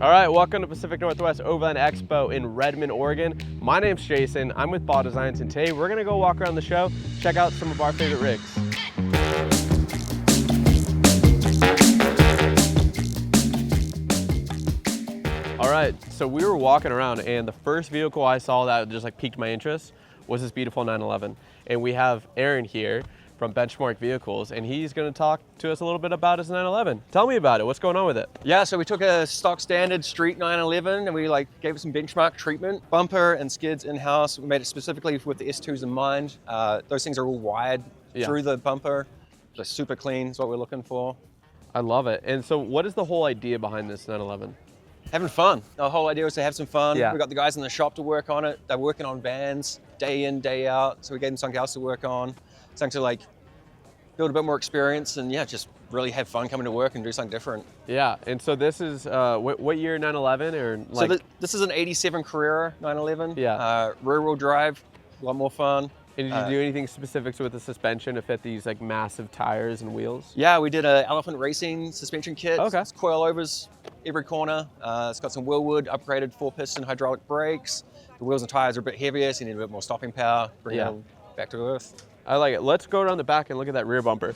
All right, welcome to Pacific Northwest Overland Expo in Redmond, Oregon. My name's Jason, I'm with Baja Designs, and today we're gonna go walk around the show, check out some of our favorite rigs. All right, so we were walking around and the first vehicle I saw that just like piqued my interest was this beautiful 911. And we have Aaron here from Benchmark Vehicles, and he's gonna talk to us a little bit about his 911. Tell me about it, what's going on with it? Yeah, so we took a stock standard street 911 and we gave it some benchmark treatment. Bumper and skids in-house. We made it specifically with the S2s in mind. Those things are all wired through the bumper. Just super clean is what we're looking for. I love it. And so what is the whole idea behind this 911? Having fun. The whole idea was to have some fun. Yeah. We got the guys in the shop to work on it. They're working on vans day in, day out. So we gave them something else to work on. Something to like build a bit more experience and yeah, just really have fun coming to work and do something different. Yeah, and so this is, what year 911 or like? So this is an 87 Carrera 911. Yeah. Rear wheel drive, a lot more fun. And did you do anything specific with the suspension to fit these like massive tires and wheels? Yeah, we did an Elephant Racing suspension kit. Okay. It's coilovers every corner. It's got some Willwood upgraded 4-piston hydraulic brakes. The wheels and tires are a bit heavier, so you need a bit more stopping power, bring it all back to earth. I like it. Let's go around the back and look at that rear bumper.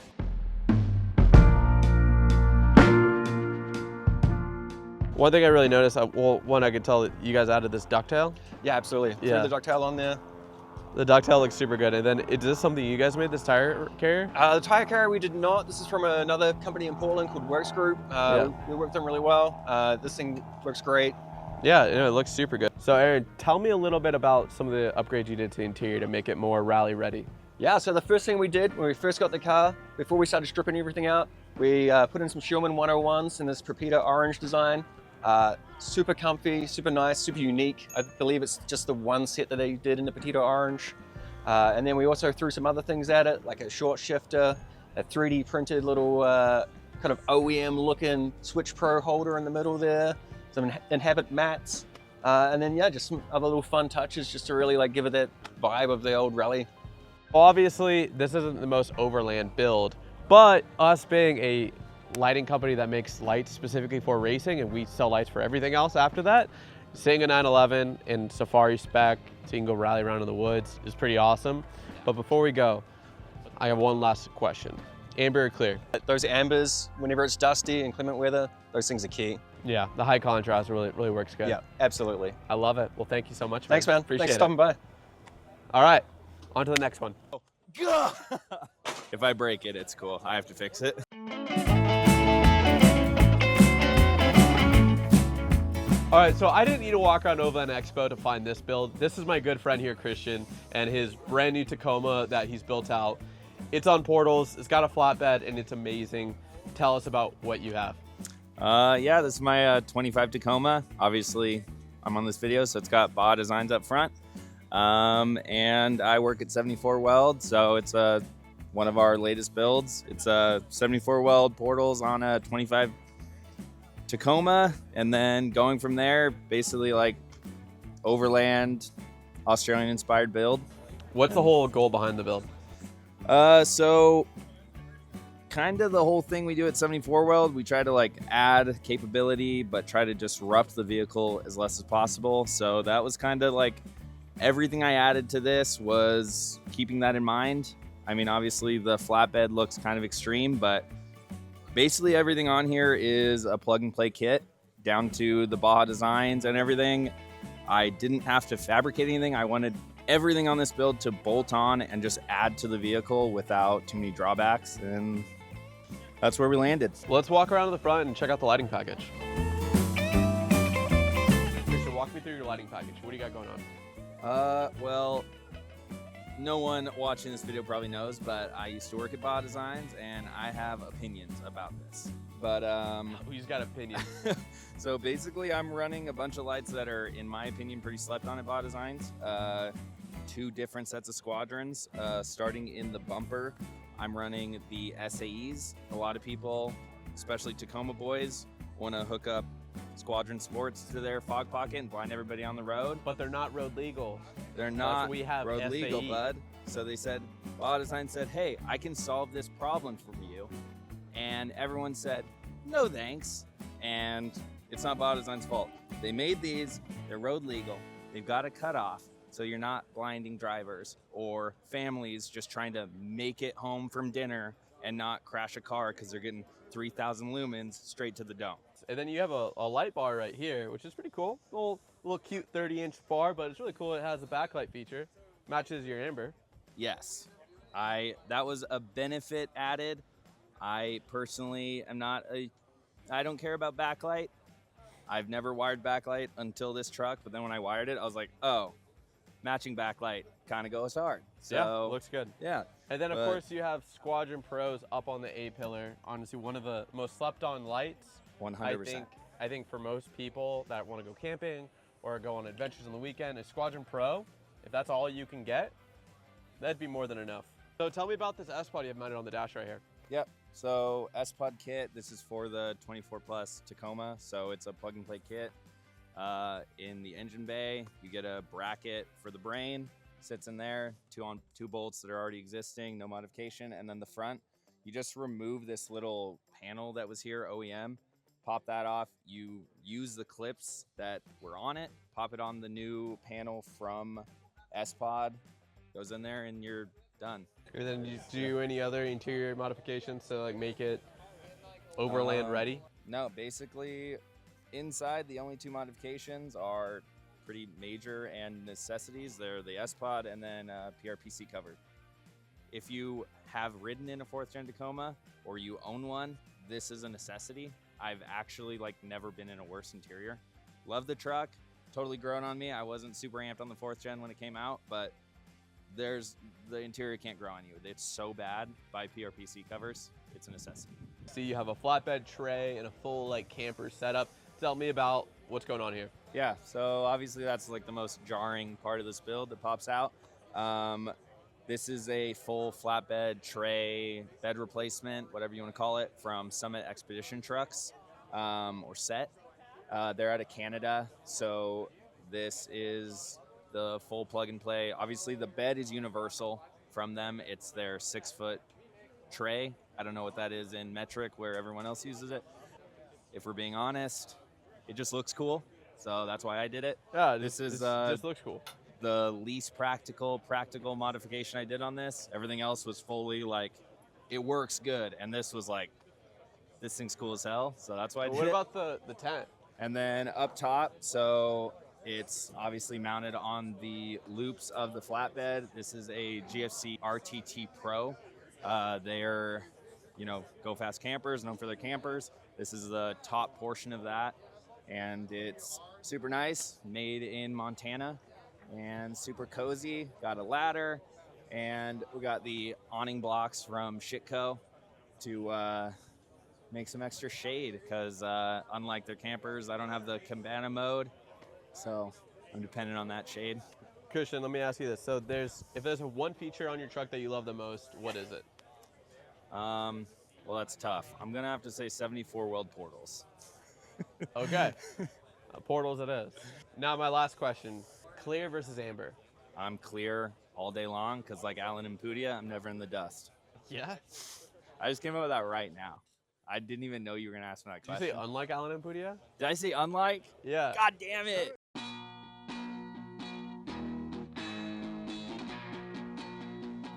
One thing I really noticed, well, one, I could tell that you guys added this ducktail. Yeah, absolutely. Yeah. Threw the ducktail on there. The ducktail looks super good. And then is this something you guys made, this tire carrier? The tire carrier we did not. This is from another company in Portland called Works Group. We worked with them really well. This thing works great. Yeah, it looks super good. So Aaron, tell me a little bit about some of the upgrades you did to the interior to make it more rally ready. Yeah, so the first thing we did when we first got the car, before we started stripping everything out, we put in some Schulman 101s in this Pepita orange design. Super comfy, super nice, super unique. I believe it's just the one set that they did in the Pepita orange. And then we also threw some other things at it, like a short shifter, a 3D printed little kind of OEM looking Switch Pro holder in the middle there, some Inhabit mats, and then yeah, just some other little fun touches just to really like give it that vibe of the old rally. Obviously, this isn't the most overland build, but us being a lighting company that makes lights specifically for racing, and we sell lights for everything else after that, seeing a 911 in Safari spec, so you can go rally around in the woods, is pretty awesome. But before we go, I have one last question. Amber or clear? Those ambers, whenever it's dusty and inclement weather, those things are key. Yeah, the high contrast really works good. Yeah, absolutely. I love it. Well, thank you so much. Thanks, man. Appreciate Thanks it. for stopping by. All right, on to the next one. If I break it, it's cool. I have to fix it. All right, so I didn't need to walk around Overland Expo to find this build. This is my good friend here, Christian, and his brand new Tacoma that he's built out. It's on portals, it's got a flatbed, and it's amazing. Tell us about what you have. Yeah, this is my 25 Tacoma. Obviously, I'm on this video, so it's got Baja Designs up front. And I work at 74 Weld, so it's one of our latest builds. It's a 74 Weld portals on a 25 Tacoma, and then going from there, basically like overland, Australian inspired build. What's the whole goal behind the build? So kind of the whole thing we do at 74 Weld, we try to like add capability, but try to disrupt the vehicle as less as possible. So that was kind of like everything I added to this was keeping that in mind. I mean, obviously the flatbed looks kind of extreme, but basically everything on here is a plug and play kit down to the Baja Designs and everything. I didn't have to fabricate anything. I wanted everything on this build to bolt on and just add to the vehicle without too many drawbacks. And that's where we landed. Let's walk around to the front and check out the lighting package. Christian, walk me through your lighting package. What do you got going on? Well, no one watching this video probably knows, but I used to work at Baja Designs and I have opinions about this. But Who's got opinions? so basically I'm running a bunch of lights that are, in my opinion, pretty slept on at Baja Designs. 2 different sets of squadrons. Starting in the bumper, I'm running the SAEs. A lot of people, especially Tacoma boys, want to hook up Squadron Sports to their fog pocket and blind everybody on the road. But they're not road legal. They're not we have road SAE. legal, bud. So they said, Baja Design said, hey, I can solve this problem for you. And everyone said, no thanks. And It's not Baja Designs' fault. They made these, they're road legal. They've got a cutoff, so you're not blinding drivers or families just trying to make it home from dinner and not crash a car because they're getting 3,000 lumens straight to the dome. And then you have a light bar right here, which is pretty cool. Little cute 30-inch bar, but it's really cool. It has a backlight feature, matches your amber. Yes, that was a benefit added. I personally am I don't care about backlight. I've never wired backlight until this truck, but then when I wired it, I was like, oh, matching backlight kind of goes hard. So yeah, looks good. Yeah. And then of course you have Squadron Pros up on the A-pillar. Honestly, one of the most slept on lights. 100%. I think for most people that want to go camping or go on adventures on the weekend, a Squadron Pro, if that's all you can get, that'd be more than enough. So tell me about this S-Pod you have mounted on the dash right here. Yep. So S-Pod kit, this is for the 24 Plus Tacoma. So it's a plug and play kit. In the engine bay, you get a bracket for the brain, sits in there, two bolts that are already existing, no modification. And then the front, you just remove this little panel that was here, OEM, pop that off. You use the clips that were on it, pop it on the new panel from S-Pod, goes in there and you're done. And then you do any other interior modifications to like make it Overland ready? No, basically inside the only two modifications are pretty major and necessities. They're the S-Pod and then PRPC cover. If you have ridden in a 4th gen Tacoma or you own one, this is a necessity. I've actually never been in a worse interior. Love the truck, totally grown on me. I wasn't super amped on the 4th gen when it came out, but the interior can't grow on you. It's so bad. Buy PRPC covers. It's a necessity. So you have a flatbed tray and a full camper setup. Tell me about what's going on here. Yeah, so obviously that's the most jarring part of this build that pops out. This is a full flatbed tray bed replacement, whatever you want to call it, from Summit Expedition Trucks, or SET. They're out of Canada, so this is the full plug and play. Obviously the bed is universal from them. It's their 6-foot tray. I don't know what that is in metric where everyone else uses it. If we're being honest, it just looks cool. So that's why I did it. Yeah, this just looks cool. The least practical modification I did on this. Everything else was fully it works good. And this was this thing's cool as hell. So that's why I did it. What about the tent? And then up top, so it's obviously mounted on the loops of the flatbed. This is a GFC RTT Pro. They're, go fast campers, known for their campers. This is the top portion of that. And it's super nice, made in Montana and super cozy. Got a ladder and we got the awning blocks from Shitco to make some extra shade because unlike their campers, I don't have the cabana mode. So I'm dependent on that shade. Christian, let me ask you this. So if there's one feature on your truck that you love the most, what is it? Well, that's tough. I'm gonna have to say 74 weld portals. Okay, portals it is. Now my last question, clear versus amber? I'm clear all day long because like Alan and Pudia, I'm never in the dust. Yeah? I just came up with that right now. I didn't even know you were gonna ask me that question. Did you say unlike Alan and Pudia? Did I say unlike? Yeah. God damn it!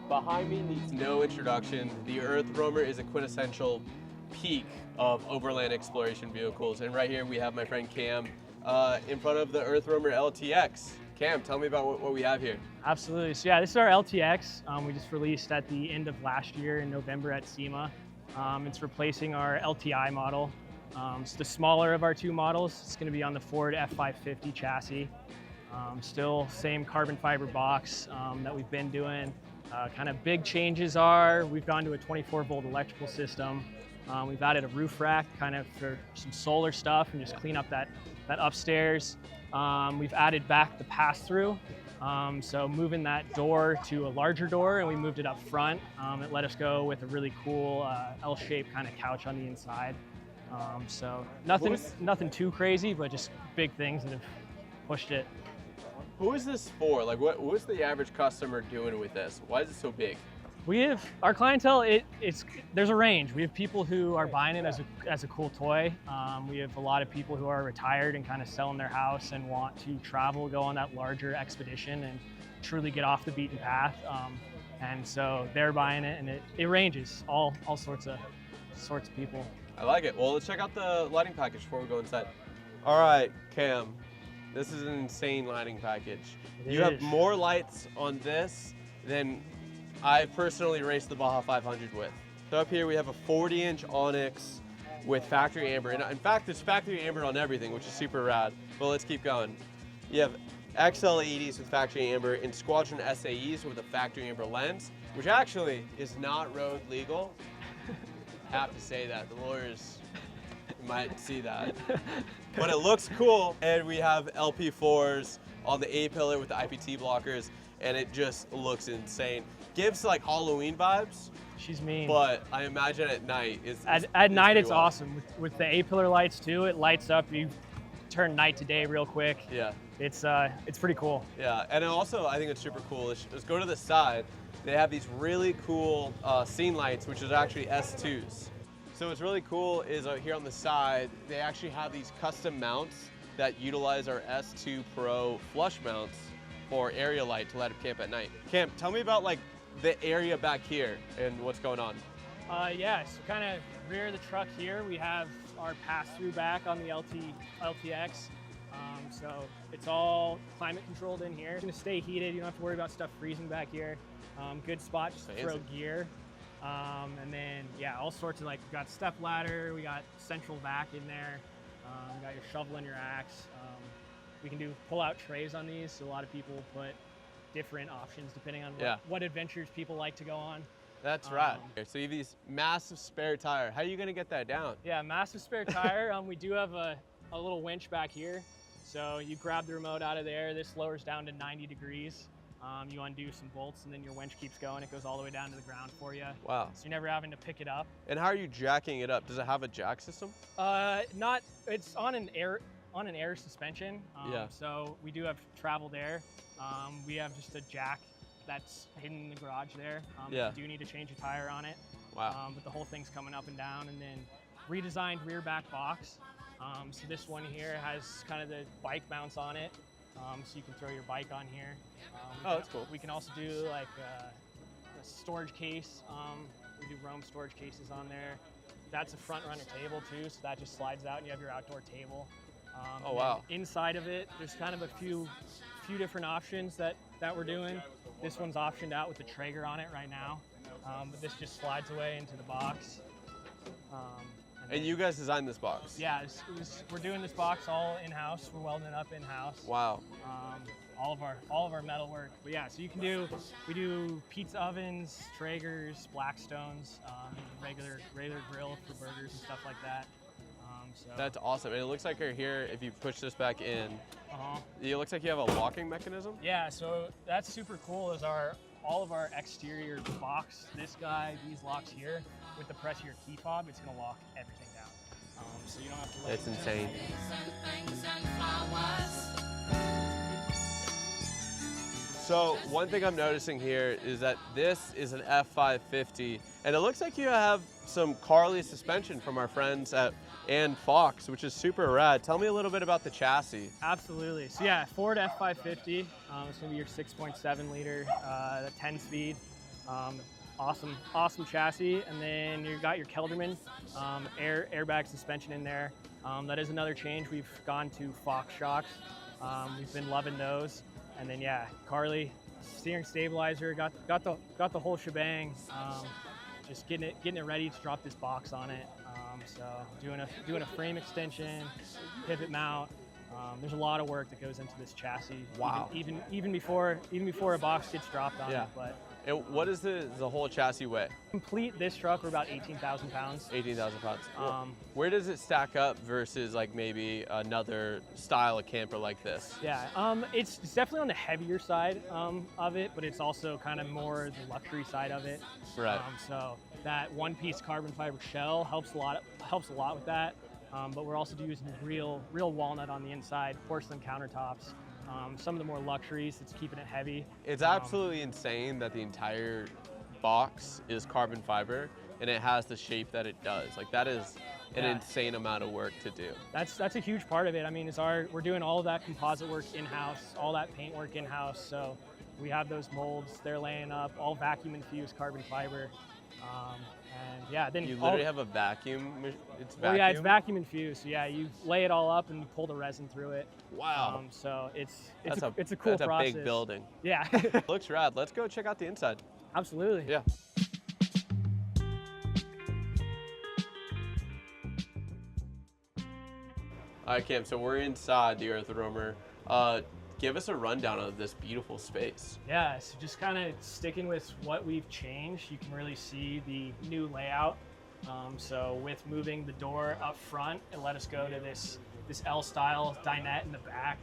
Behind me needs no introduction. The EarthRoamer is a quintessential peak of overland exploration vehicles. And right here we have my friend Cam in front of the EarthRoamer LTX. Cam, tell me about what we have here. Absolutely. So yeah, this is our LTX. We just released at the end of last year in November at SEMA. It's replacing our LTI model. It's the smaller of our two models. It's going to be on the Ford F550 chassis. Still same carbon fiber box that we've been doing. Kind of big changes are we've gone to a 24-volt electrical system. We've added a roof rack kind of for some solar stuff and just clean up that upstairs. We've added back the pass-through. So moving that door to a larger door and we moved it up front. It let us go with a really cool L-shaped kind of couch on the inside. So nothing too crazy, but just big things that have pushed it. Who is this for? Like, what's the average customer doing with this? Why is it so big? We have our clientele. There's a range. We have people who are buying it as a cool toy. We have a lot of people who are retired and kind of selling their house and want to travel, go on that larger expedition, and truly get off the beaten path. And so they're buying it, and it ranges all sorts of people. I like it. Well, let's check out the lighting package before we go inside. All right, Cam, this is an insane lighting package. You have more lights on this than I personally raced the Baja 500 with. So up here we have a 40-inch Onyx with factory amber. And in fact, there's factory amber on everything, which is super rad. But let's keep going. You have XL 80s with factory amber and Squadron SAEs with a factory amber lens, which actually is not road legal. Have to say that. The lawyers might see that. But it looks cool. And we have LP4s on the A-pillar with the IPT blockers, and it just looks insane. Gives like Halloween vibes. She's mean. But I imagine at night at night it's wild. awesome. With the A-pillar lights too, it lights up. You turn night to day real quick. Yeah. It's pretty cool. Yeah, and also I think it's super cool. Let's go to the side. They have these really cool scene lights, which is actually S2s. So what's really cool is here on the side, they actually have these custom mounts that utilize our S2 Pro flush mounts for area light to light up camp at night. Cam, tell me about like the area back here and what's going on. Yeah, so kind of rear of the truck here, we have our pass-through back on the LTX. So it's all climate controlled in here. It's gonna stay heated. You don't have to worry about stuff freezing back here. Good spot just to throw gear. And then, yeah, all sorts of like, we got step ladder, we got central vac in there, we got your shovel and your axe. We can do pull-out trays on these, so a lot of people put different options depending on what adventures people like to go on. That's right. So you have these massive spare tire. How are you gonna get that down? Yeah, massive spare tire. We do have a little winch back here. So you grab the remote out of there. This lowers down to 90 degrees. You undo some bolts, and then your winch keeps going. It goes all the way down to the ground for you. Wow. So you're never having to pick it up. And how are you jacking it up? Does it have a jack system? It's on an air suspension. So we do have travel there. We have just a jack that's hidden in the garage there. If you do need to change a tire on it. Wow. But the whole thing's coming up and down, and then redesigned rear back box. So this one here has kind of the bike mounts on it. So you can throw your bike on here. That's cool. We can also do like a storage case. We do Roam storage cases on there. That's a front runner table too, so that just slides out and you have your outdoor table. Oh wow. Inside of it, there's kind of a few different options that we're doing. This one's optioned out with the Traeger on it right now, but this just slides away into the box. And you guys designed this box? Yeah, we're doing this box all in-house. We're welding it up in-house. Wow. All of our metal work. But yeah, so we do pizza ovens, Traegers, Blackstones, regular grill for burgers and stuff like that. That's awesome. And it looks like here, if you push this back in, it looks like you have a locking mechanism? Yeah, so that's super cool is all of our exterior box, this guy, these locks here, with the press of your key fob, it's gonna lock everything down. So you don't have to That's insane. So one thing I'm noticing here is that this is an F550, and it looks like you have some Carly suspension from our friends at and Fox, which is super rad. Tell me a little bit about the chassis. Absolutely. So yeah, Ford F550. It's gonna be your 6.7 liter, 10-speed. Awesome chassis. And then you got your Kelderman airbag suspension in there. That is another change. We've gone to Fox shocks. We've been loving those. And then yeah, Carly steering stabilizer. Got the whole shebang. Just getting it ready to drop this box on it. So doing a frame extension, pivot mount. There's a lot of work that goes into this chassis. Wow. Even before a box gets dropped on it. But and what is the whole chassis weigh? Complete this truck, we're about 18,000 pounds. 18,000 pounds. Cool. Where does it stack up versus like maybe another style of camper like this? Yeah, it's definitely on the heavier side of it, but it's also kind of more the luxury side of it. Right. So that one-piece carbon fiber shell helps a lot with that. But we're also using real walnut on the inside, porcelain countertops. Some of the more luxuries, it's keeping it heavy. It's absolutely insane that the entire box is carbon fiber and it has the shape that it does. Like that is an insane amount of work to do. That's a huge part of it. I mean, we're doing all of that composite work in-house, all that paint work in-house. So we have those molds, they're laying up, all vacuum infused carbon fiber. And yeah, then you literally have a vacuum. It's vacuum. Well, yeah, it's vacuum infused. So yeah, you lay it all up and you pull the resin through it. Wow. So it's a cool that's process. That's a big building. Yeah. Looks rad. Let's go check out the inside. Absolutely. Yeah. All right, Cam, so we're inside the EarthRoamer. Give us a rundown of this beautiful space. Yeah, so just kind of sticking with what we've changed, you can really see the new layout. So with moving the door up front, it let us go to this L-style dinette in the back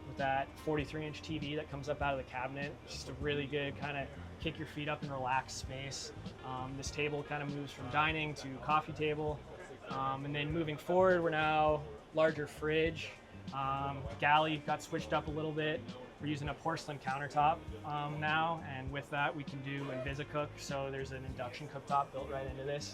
with that 43-inch TV that comes up out of the cabinet. Just a really good kind of kick your feet up and relax space. This table kind of moves from dining to coffee table. And then moving forward, we're now larger fridge. Galley got switched up a little bit. We're using a porcelain countertop now, and with that we can do InvisiCook. So there's an induction cooktop built right into this.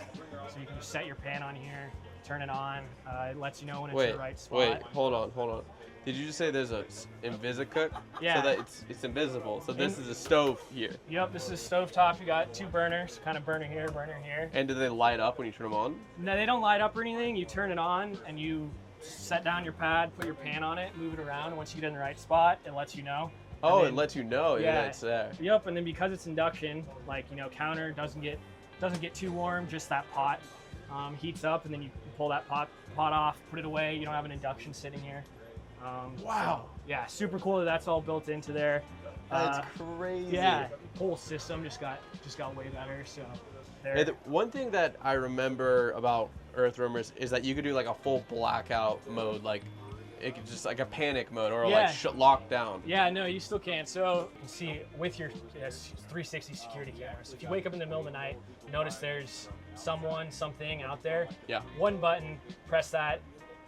So you can just set your pan on here, turn it on. It lets you know when it's the right spot. Wait, hold on. Did you just say there's a InvisiCook? Yeah. So that it's invisible. So this is a stove here. Yep, this is a stovetop. You got two burners, kind of burner here, burner here. And do they light up when you turn them on? No, they don't light up or anything. You turn it on and you set down your pad, put your pan on it, move it around. Once you get in the right spot, it lets you know. Oh, then, it lets you know that it's there. Yep, and then because it's induction, like, counter doesn't get too warm, just that pot heats up, and then you pull that pot off, put it away. You don't have an induction sitting here. Wow. So, yeah, super cool that that's all built into there. That's crazy. Yeah, whole system just got way better. So there. Hey, one thing that I remember about EarthRoamers is that you could do like a full blackout mode, like it could just like a panic mode or like lock down. Yeah, no, you still can. So you see with your 360 security cameras, if you wake up in the middle of the night, notice there's something out there. Yeah. One button, press that.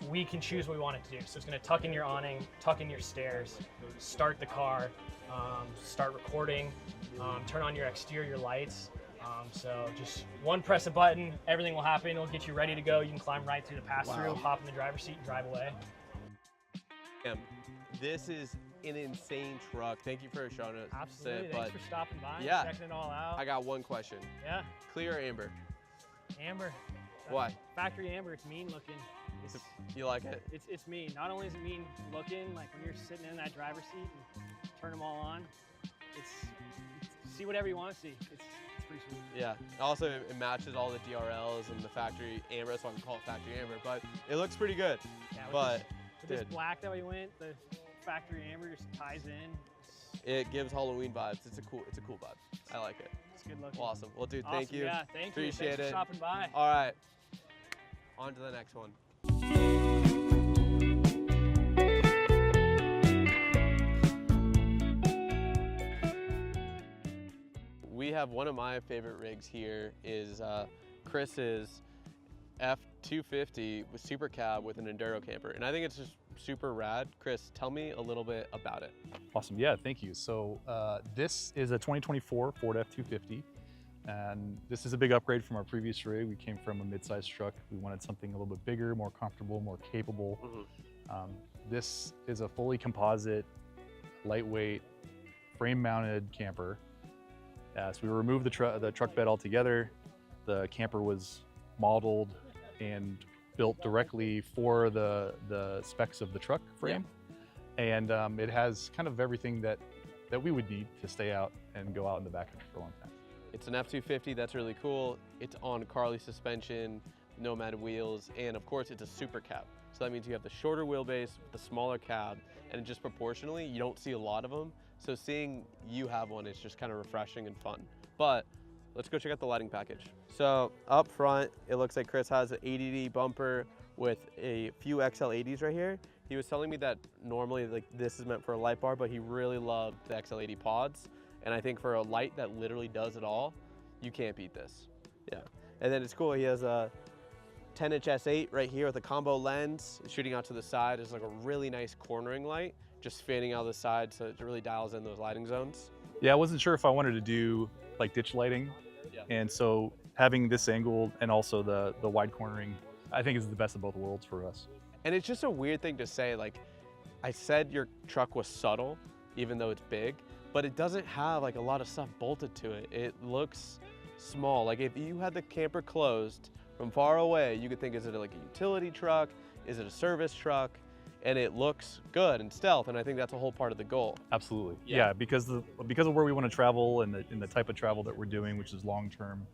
We can choose what we want it to do. So it's going to tuck in your awning, tuck in your stairs, start the car, start recording, turn on your exterior lights. So just one press a button, everything will happen. It'll get you ready to go. You can climb right through the pass-through, hop in the driver's seat, and drive away. This is an insane truck. Thank you for showing us. Absolutely. Thanks for stopping by and checking it all out. I got one question. Yeah. Clear or amber? Amber. Why? Factory amber. It's mean looking. You like it? It's mean. Not only is it mean looking, like when you're sitting in that driver's seat and turn them all on, it's see whatever you want to see. It's pretty sweet. Yeah. Also, it matches all the DRLs and the factory amber, so I can call it factory amber. But it looks pretty good. Yeah, but this black that we went, the factory amber just ties in. It gives Halloween vibes. It's a cool vibe. I like it. It's good looking. Awesome. Well, dude, thank you. Yeah, thank you. Appreciate Thanks for stopping by. All right. On to the next one. We have one of my favorite rigs here is Chris's F250 with Super Cab with an Enduro camper. And I think it's just super rad. Chris, tell me a little bit about it. Awesome, yeah, thank you. So this is a 2024 Ford F250. And this is a big upgrade from our previous rig. We came from a mid-sized truck. We wanted something a little bit bigger, more comfortable, more capable. Mm-hmm. This is a fully composite, lightweight, frame-mounted camper. So we removed the truck bed altogether. The camper was modeled and built directly for the specs of the truck frame. Yeah. And it has kind of everything that we would need to stay out and go out in the backcountry for a long time. It's an F250, that's really cool. It's on Carly suspension, Nomad wheels, and of course it's a super cab. So that means you have the shorter wheelbase, the smaller cab, and just proportionally, you don't see a lot of them. So seeing you have one is just kind of refreshing and fun. But let's go check out the lighting package. So up front, it looks like Chris has an 80D bumper with a few XL80s right here. He was telling me that normally like this is meant for a light bar, but he really loved the XL80 pods. And I think for a light that literally does it all, you can't beat this. Yeah. And then it's cool, he has a 10-inch S8 right here with a combo lens shooting out to the side. There's like a really nice cornering light just fanning out the side, so it really dials in those lighting zones. Yeah, I wasn't sure if I wanted to do like ditch lighting. Yeah. And so having this angle and also the wide cornering, I think is the best of both worlds for us. And it's just a weird thing to say, like, I said your truck was subtle, even though it's big, but it doesn't have like a lot of stuff bolted to it. It looks small. Like if you had the camper closed from far away, you could think, is it like a utility truck? Is it a service truck? And it looks good and stealth, and I think that's a whole part of the goal. Absolutely. Yeah. Yeah, because of where we want to travel and the type of travel that we're doing, which is long-term,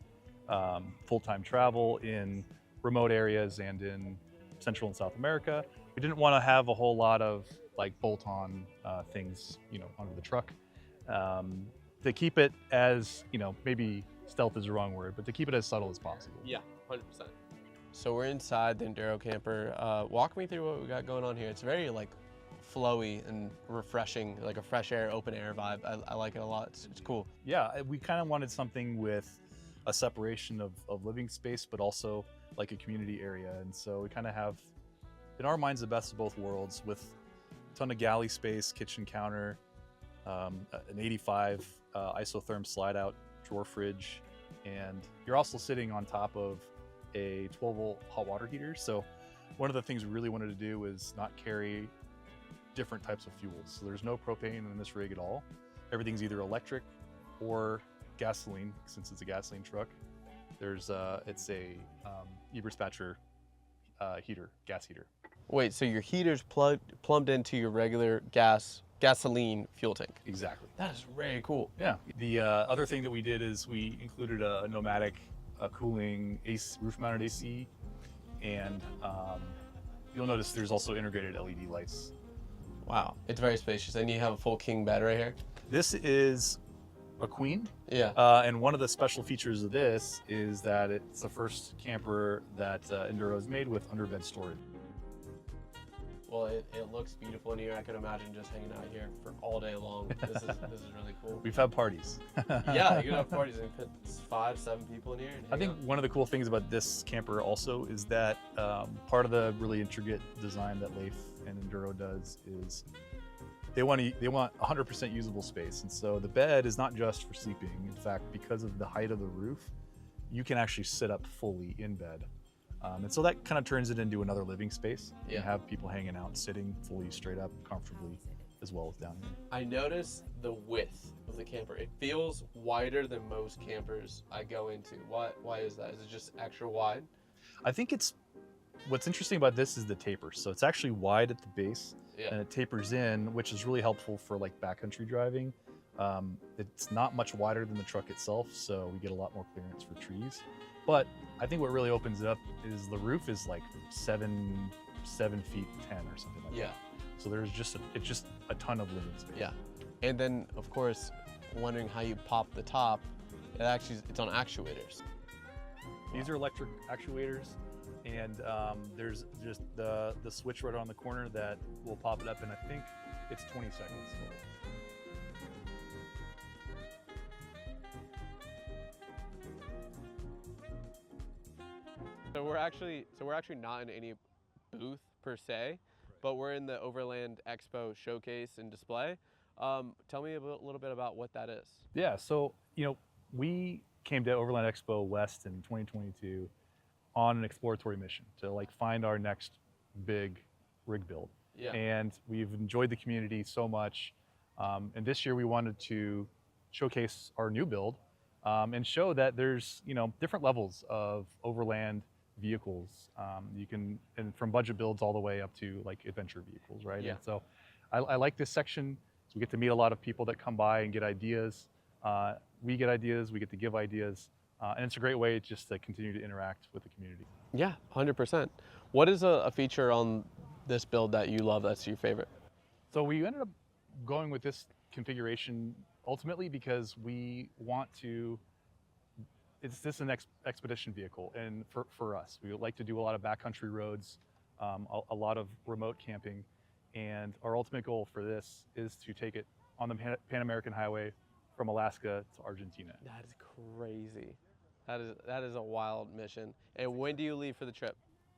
full-time travel in remote areas and in Central and South America. We didn't want to have a whole lot of like bolt-on things, under the truck. To keep it as, maybe stealth is the wrong word, but to keep it as subtle as possible. Yeah, 100%. So we're inside the Enduro camper. Walk me through what we got going on here. It's very like flowy and refreshing, like a fresh air, open air vibe. I like it a lot. It's cool. Yeah, we kind of wanted something with a separation of living space, but also like a community area. And so we kind of have, in our minds, the best of both worlds with a ton of galley space, kitchen counter, an 85 isotherm slide out drawer fridge. And you're also sitting on top of a 12-volt hot water heater. So one of the things we really wanted to do was not carry different types of fuels. So there's no propane in this rig at all. Everything's either electric or gasoline, since it's a gasoline truck. It's a Eberspacher heater, gas heater. Wait, so your heater's plumbed into your regular gasoline fuel tank? Exactly. That is very cool. Yeah. The other thing that we did is we included a nomadic cooling roof-mounted AC, and you'll notice there's also integrated LED lights. Wow, it's very spacious, and you have a full king bed right here. This is a queen. Yeah. And one of the special features of this is that it's the first camper that Enduro has made with underbed storage. Well, it looks beautiful in here. I can imagine just hanging out here for all day long. This is really cool. We've had parties. Yeah, you can have parties and put 5-7 people in here. And I think one of the cool things about this camper also is that part of the really intricate design that Leif and Enduro does is they want 100% usable space. And so the bed is not just for sleeping. In fact, because of the height of the roof, you can actually sit up fully in bed. And so that kind of turns it into another living space. You can have people hanging out, sitting fully straight up comfortably, as well as down here. I noticed the width of the camper. It feels wider than most campers I go into. Why is that? Is it just extra wide? I think what's interesting about this is the taper. So it's actually wide at the base, and it tapers in, which is really helpful for like backcountry driving. It's not much wider than the truck itself, so we get a lot more clearance for trees. But I think what really opens it up is the roof is like 7 feet 10 or something like that. So there's it's just a ton of living space. Yeah. And then of course, wondering how you pop the top, it's on actuators. These are electric actuators, and there's just the switch right on the corner that will pop it up, and I think it's 20 seconds. So we're actually not in any booth per se, but we're in the Overland Expo showcase and display. Tell me a little bit about what that is. Yeah, so we came to Overland Expo West in 2022 on an exploratory mission to like find our next big rig build. Yeah. And we've enjoyed the community so much. And this year we wanted to showcase our new build and show that there's different levels of overland vehicles. And from budget builds all the way up to like adventure vehicles, right? Yeah. And so I like this section. So we get to meet a lot of people that come by and get ideas. We get ideas, we get to give ideas. And it's a great way just to continue to interact with the community. Yeah, 100%. What is a feature on this build that you love that's your favorite? So we ended up going with this configuration ultimately because we want to, this is an expedition vehicle, and for us, we would like to do a lot of backcountry roads, a lot of remote camping, and our ultimate goal for this is to take it on the Pan American Highway from Alaska to Argentina. That is crazy. That is a wild mission. And when do you leave for the trip?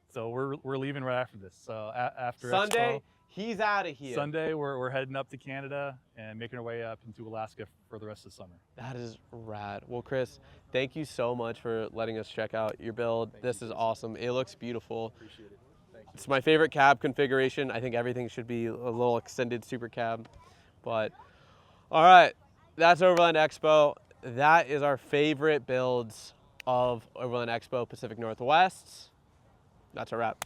So we're leaving right after this. So after Sunday, Expo, He's out of here. Sunday, we're heading up to Canada and making our way up into Alaska for the rest of the summer. That is rad. Well, Chris, thank you so much for letting us check out your build. This is awesome. It looks beautiful. Appreciate it. Thank you. It's my favorite cab configuration. I think everything should be a little extended super cab. But all right, that's Overland Expo. That is our favorite builds of Overland Expo Pacific Northwest. That's a wrap.